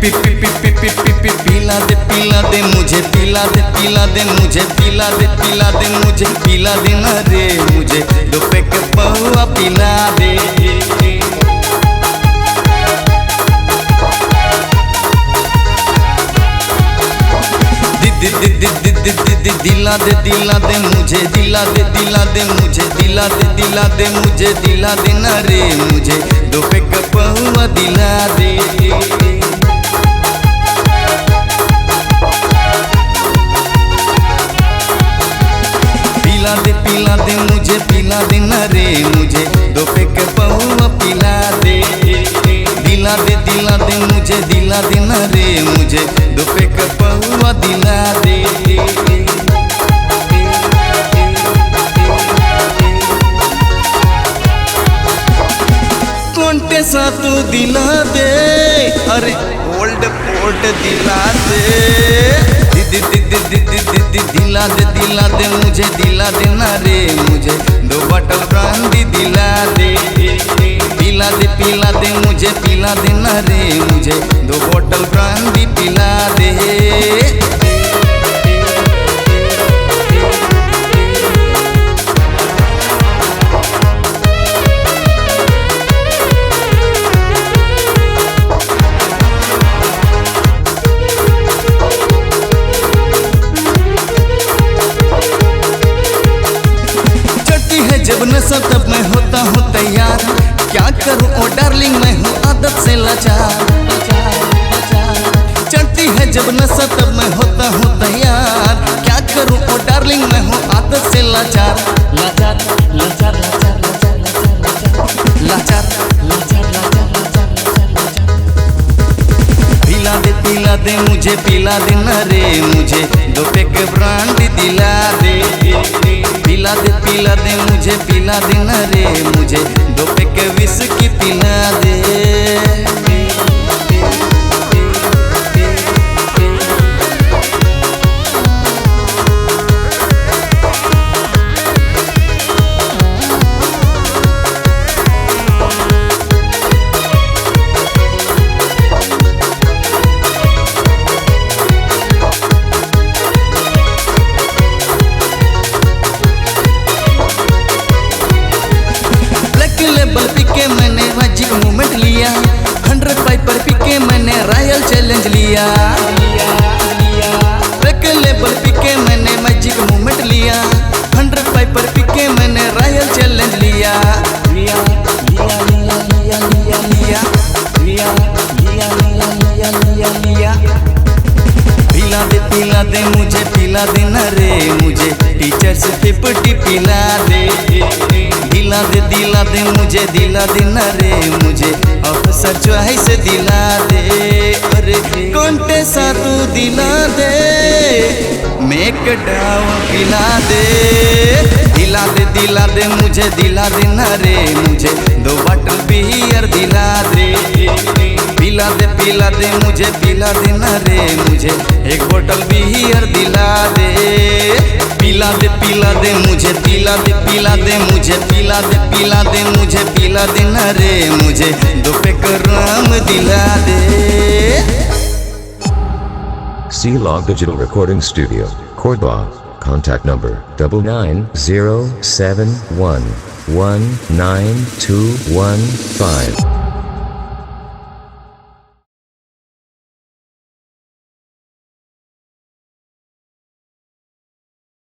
पिला दे मुझे, पिला दे मुझे, पिला दे मुझे, पिला देना रे मुझे, दो पैक पहुआ पिला दे। दिला दे मुझे, दिला दे मुझे, दिला दे मुझे, दिला देना रे मुझे, दो पैक पहुआ दिला दे। पिला दे मुझे, पिला देना रे मुझे, दो पैक पहुआ पिला दे। दिला दे मुझे, दिला देना रे मुझे, दो पैक पहुआ दिला दे। कौनटे सा तू दिला दे, अरे ओल्ड पोर्ट दिला दे। दिला दे मुझे, दिला देना रे मुझे, दो बॉटल ब्रांडी दिला दे। पिला दे मुझे, पिला देना रे मुझे, दो बॉटल ब्रांडी पिला दे। जब नशा तब मैं होता हूँ तैयार, क्या करूँ ओ डार्लिंग मैं हूँ आदत से लाचार। चढ़ती है जब नशा तब मैं होता हूँ तैयार, क्या करूँ ओ डार्लिंग मैं हूँ आदत से लाचार। लाचार लाचार लाचार लाचार लाचार लाचार। पिला दे मुझे, पिला देना रे मुझे, दो पैक ब्रांडी दिला दे। पिला दे मुझे, पिला देना रे मुझे, दो पैक विस्की पिला दे। लेबल पीके मैंने मैजिक मूवमेंट लिया, 100 पाइपर पीके मैंने रॉयल चैलेंज लिया। लेबल पीके मैंने मैजिक मूवमेंट लिया, 100 पाइपर पीके मैंने रॉयल चैलेंज लिया। लिया लिया लिया लिया लिया लिया लिया लिया लिया लिया लिया। पिला दे मुझे, पिला देना रे मुझे, टीचर्स 50 पिला दे। दिला दे मुझे, दिला देना रे मुझे, अफसर चॉइस दिला दे। अरे कौनटे सा तू दिला दे, मेक डाव पिला दे। दिला दे मुझे, दिला देना रे मुझे, दो बॉटल बियर दिला दे। पिला दे मुझे, पिला देना रे मुझे, एक बोतल बियर दिला दे। पिला दे मुझे, पिला दे मुझे, पिला दे मुझे, पिला देना रे मुझे, दो पैक राम दिला दे। C-Log Digital Recording Studio, Cordoba. Contact number 9907119215.